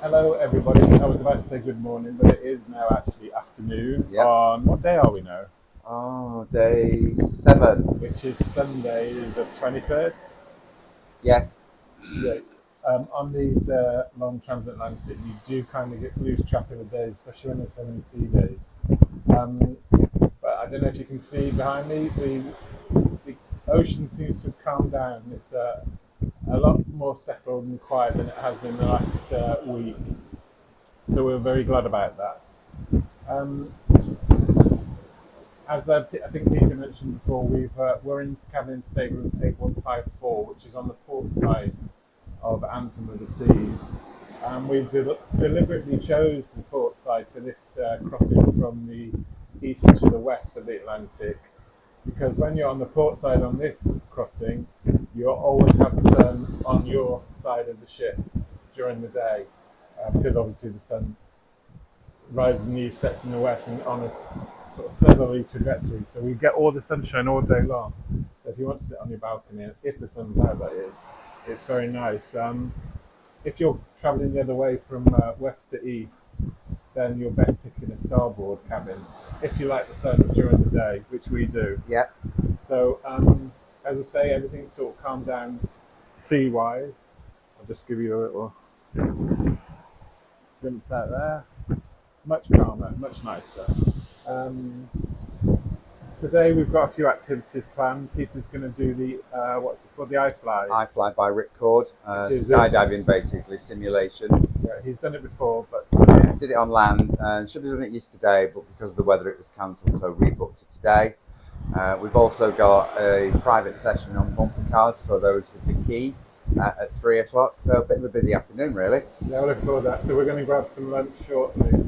Hello, everybody. I was about to say good morning, but it is now actually afternoon. Yep. On what day are we now? Oh, day 7. Which is Sunday, the 23rd. Yes. Yeah. On these long transatlantic, you do kind of get lose track of the days, especially when there's so many sea days. But I don't know if you can see behind me, the ocean seems to have calmed down. It's a lot more settled and quiet than it has been the last week. So we're very glad about that. Um, as I think Peter mentioned before, we're in cabin stateroom 8154, which is on the port side of Anthem of the Seas. And we've deliberately chose the port side for this crossing from the east to the west of the Atlantic, because when you're on the port side on this crossing, you'll always have the sun on your side of the ship during the day, because obviously the sun rises in the east, sets in the west, and on a sort of southerly trajectory. So we get all the sunshine all day long. So if you want to sit on your balcony, if the sun's out, that is, it's very nice. If you're travelling the other way from west to east, then you're best picking a starboard cabin if you like the sun during the day, which we do. Yeah. So, as I say, everything's sort of calmed down sea-wise. I'll just give you a little glimpse out there. Much calmer, much nicer. Today we've got a few activities planned. Peter's going to do the, what's it called, the iFly. iFly by Ripcord. Skydiving, basically, simulation. Yeah, he's done it before, but... Yeah, did it on land. Should have done it yesterday, but because of the weather it was cancelled, so rebooked it today. We've also got a private session on bumper cars for those with the key at 3 o'clock. So a bit of a busy afternoon, really. Yeah, we're looking forward to that. So we're going to grab some lunch shortly.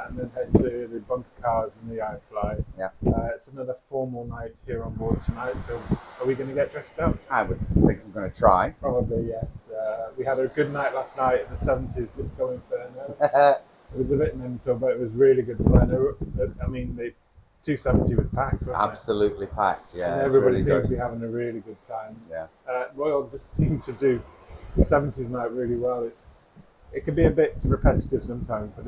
And then head to the bumper cars and the iFly. Yeah. It's another formal night here on board tonight, so are we going to get dressed up? I would think we're going to try. Probably, yes. We had a good night last night in the 70s Disco Inferno. It was a bit mental, but it was really good fun. I mean, the 270 was packed, wasn't Absolutely packed, yeah. And everybody really seemed good. to be having a really good time. Yeah. Royal just seemed to do the 70s night really well. It can be a bit repetitive sometimes, but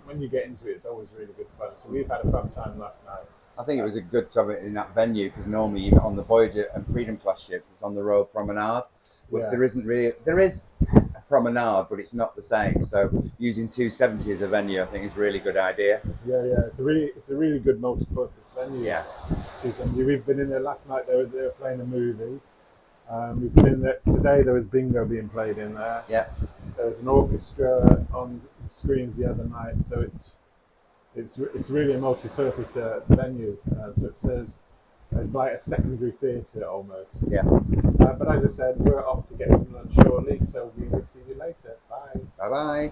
when you get into it, it's always really good fun. So we've had a fun time last night. I think it was a good time in that venue, because normally even on the Voyager and Freedom class ships, it's on the Royal Promenade, which there is a promenade, but it's not the same. So using 270 as a venue, I think is a really good idea. Yeah, it's a really good multi-purpose venue. Yeah. 270. We've been in there last night. They were playing a movie. We've been in there today. There was bingo being played in there. Yeah. There was an orchestra on the screens the other night, so it's really a multi-purpose venue. So it serves as like a secondary theatre almost. Yeah. But as I said, we're off to get some lunch shortly, so we will see you later. Bye. Bye bye.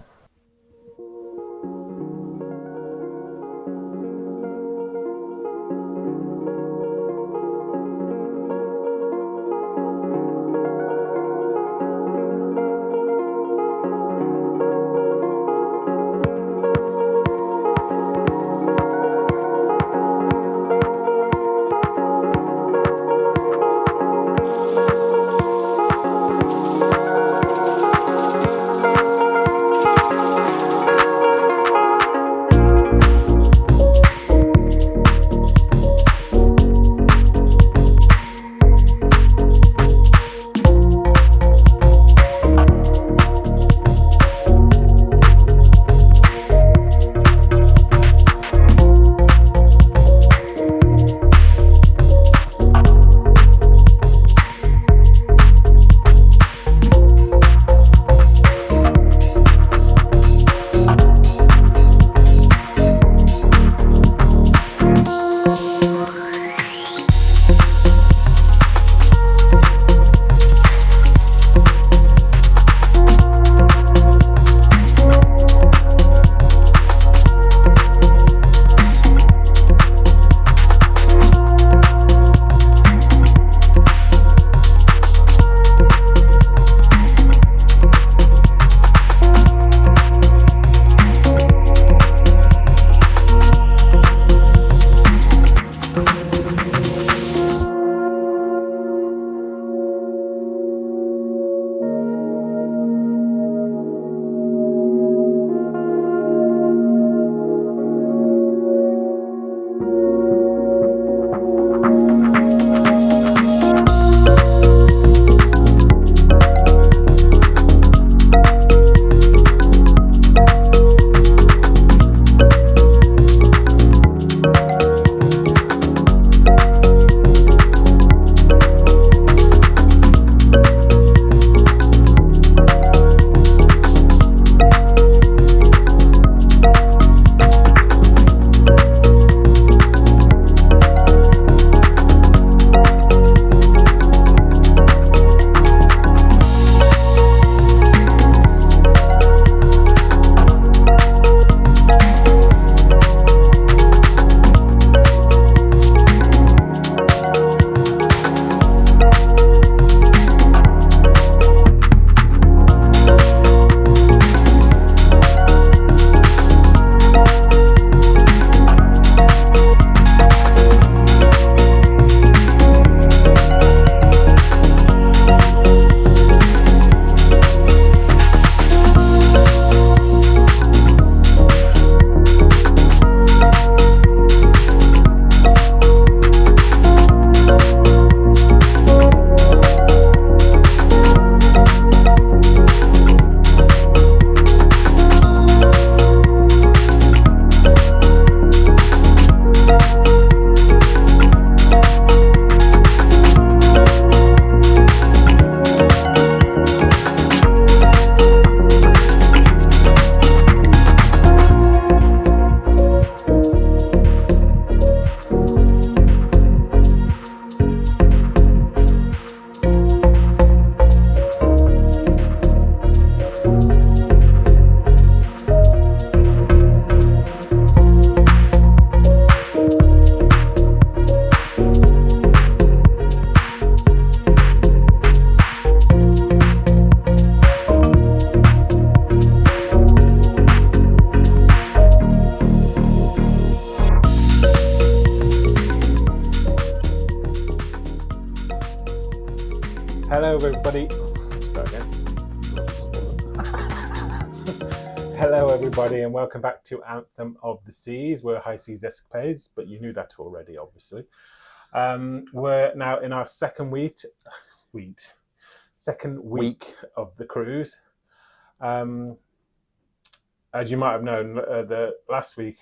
everybody. Start again. Hello, everybody, and welcome back to Anthem of the Seas. We're High Seas Escapades, but you knew that already, obviously. We're now in our second week of the cruise. As you might have known, the last week,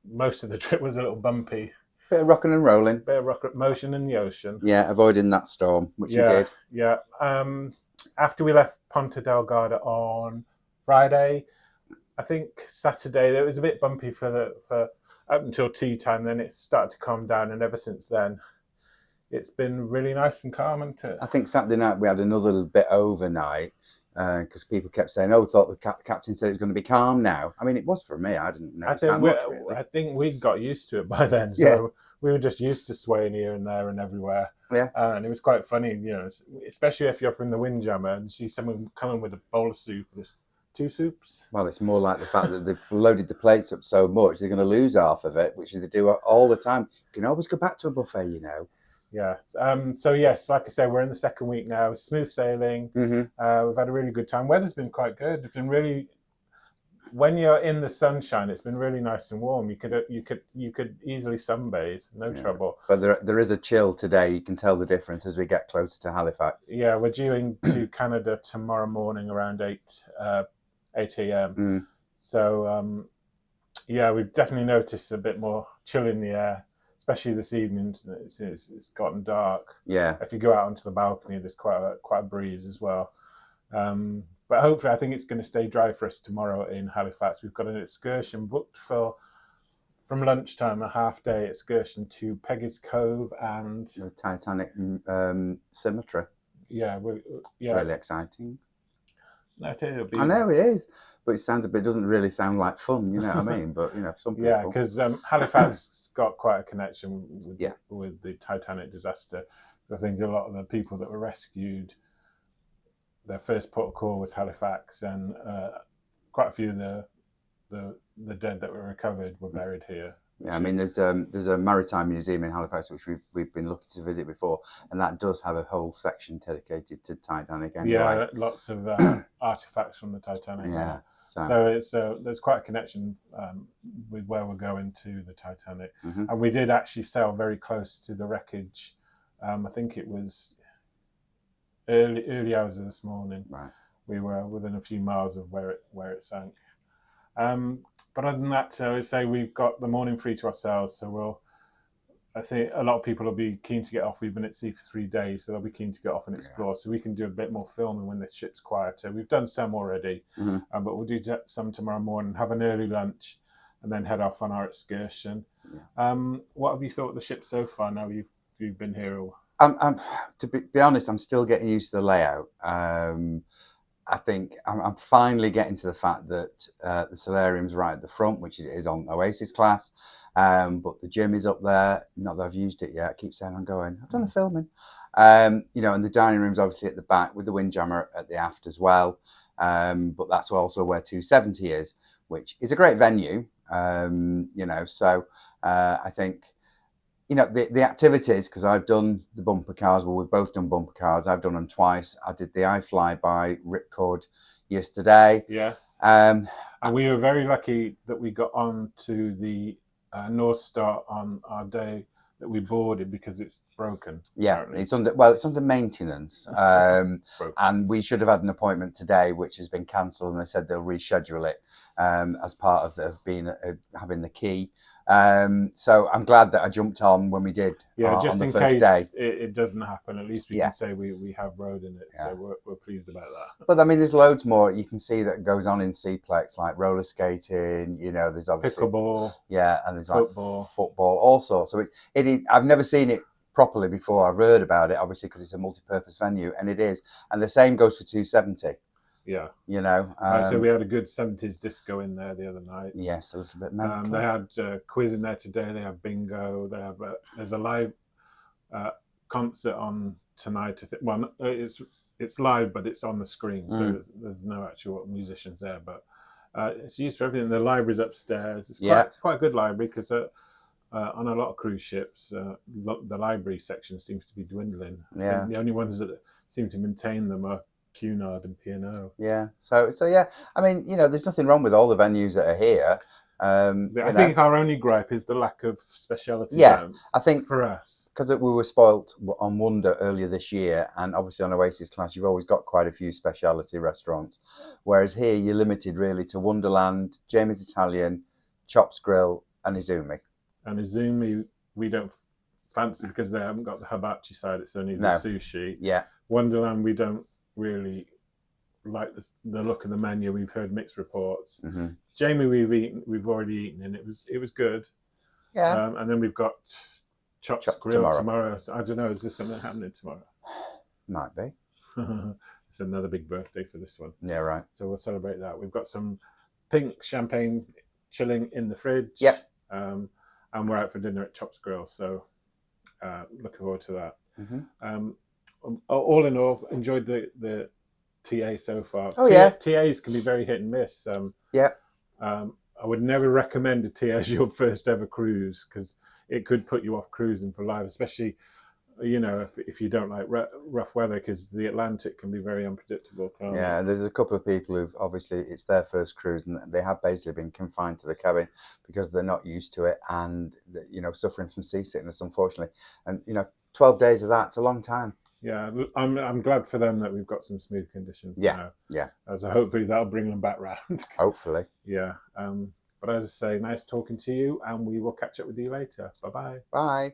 most of the trip was a little bumpy. Bit of rocking and rolling. Bit of rocket motion in the ocean. Yeah, avoiding that storm, which you did. Yeah. After we left Ponta Delgada on Friday, I think Saturday, it was a bit bumpy for up until tea time. Then it started to calm down, and ever since then, it's been really nice and calm. And I think Saturday night we had another little bit overnight because people kept saying, "Oh, thought the captain said it was going to be calm now." I mean, it was for me. I didn't notice that much, really. I think we got used to it by then, so we were just used to swaying here and there and everywhere. Yeah, and it was quite funny, especially if you're up in the windjammer and see someone coming with a bowl of soup. There's 2 soups. Well, it's more like the fact that they've loaded the plates up so much they're going to lose half of it, which they do all the time. You can always go back to a buffet, Yeah. So yes, like I said, we're in the second week now. Smooth sailing. Mm-hmm. We've had a really good time. Weather's been quite good. It's been really, when you're in the sunshine, it's been really nice and warm. You could easily sunbathe, no trouble. But there is a chill today. You can tell the difference as we get closer to Halifax. Yeah, we're due into Canada tomorrow morning around 8 a.m. So we've definitely noticed a bit more chill in the air. Especially this evening, it's gotten dark. Yeah. If you go out onto the balcony, there's quite a breeze as well. But hopefully, I think it's going to stay dry for us tomorrow in Halifax. We've got an excursion booked from lunchtime, a half-day excursion to Peggys Cove and the Titanic Cemetary. Yeah. Really exciting. No, it'll be. I know it is, but it doesn't really sound like fun. You know what I mean? But some people. Yeah, because Halifax got quite a connection with the Titanic disaster. I think a lot of the people that were rescued, their first port of call was Halifax, and quite a few of the dead that were recovered were buried here. Yeah, I mean, there's a maritime museum in Halifax which we've been looking to visit before, and that does have a whole section dedicated to Titanic. Anyway. Yeah, lots of artifacts from the Titanic. Yeah, so it's there's quite a connection with where we're going to the Titanic, and we did actually sail very close to the wreckage. I think it was early hours of this morning. Right, we were within a few miles of where it sank. But other than that, so I say we've got the morning free to ourselves. So I think a lot of people will be keen to get off. We've been at sea for 3 days, so they'll be keen to get off and explore. So we can do a bit more filming when the ship's quieter. We've done some already, but we'll do some tomorrow morning, have an early lunch, and then head off on our excursion. Yeah. What have you thought of the ship so far? Now you've been here. To be honest, I'm still getting used to the layout. I think I'm finally getting to the fact that the solarium's right at the front, which is on Oasis class, but the gym is up there. Not that I've used it yet. I keep saying I'm going. I've done a filming, and the dining room's obviously at the back with the windjammer at the aft as well. But that's also where 270 is, which is a great venue. So I think. The activities, because I've done the bumper cars. Well, we've both done bumper cars. I've done them twice. I did the iFly by Ripcord yesterday. Yeah. And we were very lucky that we got on to the North Star on our day that we boarded because it's broken. Yeah, apparently. It's under maintenance. And we should have had an appointment today, which has been cancelled, and they said they'll reschedule it as part of having the key. So I'm glad that I jumped on when we did. Yeah, just on the in first case day. It doesn't happen, at least we can say we have rode in it. Yeah. So we're pleased about that. But I mean, there's loads more you can see that goes on in Seaplex, like roller skating. There's obviously pickleball. Yeah, and there's football. Like football, all sorts. So I've never seen it properly before. I've heard about it, obviously, because it's a multi-purpose venue, and it is. And the same goes for 270. Yeah. So we had a good 70s disco in there the other night. Yes, a little bit. They had a quiz in there today. They have bingo. They have there's a live concert on tonight. Well, it's live, but it's on the screen, so there's no actual musicians there. But it's used for everything. The library's upstairs. It's quite a good library because on a lot of cruise ships, the library section seems to be dwindling. Yeah. And the only ones that seem to maintain them are Cunard and P&O. Yeah. So yeah. I mean, there's nothing wrong with all the venues that are here. I think our only gripe is the lack of speciality Yeah, zones. I think for us, because we were spoilt on Wonder earlier this year, and obviously on Oasis Class, you've always got quite a few speciality restaurants. Whereas here, you're limited really to Wonderland, Jamie's Italian, Chops Grill, and Izumi. And Izumi, we don't fancy because they haven't got the hibachi side. It's only the sushi. Yeah. Wonderland, we don't really like the look of the menu. We've heard mixed reports. Mm-hmm. Jamie, we've already eaten, and it was good. Yeah. And then we've got Chops Grill tomorrow. I don't know. Is there something happening tomorrow? Might be. It's another big birthday for this one. Yeah, right. So we'll celebrate that. We've got some pink champagne chilling in the fridge. Yep. And we're out for dinner at Chops Grill. So looking forward to that. Mm-hmm. All in all, enjoyed the TA so far. Oh, yeah. TAs can be very hit and miss. Yeah. I would never recommend a TA as your first ever cruise because it could put you off cruising for life, especially, if you don't like rough weather, because the Atlantic can be very unpredictable. Yeah, there's a couple of people who've obviously it's their first cruise and they have basically been confined to the cabin because they're not used to it and, suffering from seasickness, unfortunately. And, 12 days of that's a long time. Yeah, I'm glad for them that we've got some smooth conditions now. Yeah. So hopefully that'll bring them back round. Hopefully. Yeah. But as I say, nice talking to you, and we will catch up with you later. Bye-bye. Bye.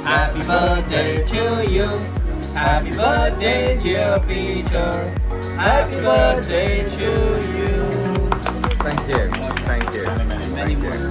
Happy birthday to you. Happy birthday, dear Peter. Happy birthday to you. Thank you. Thank you. Many more.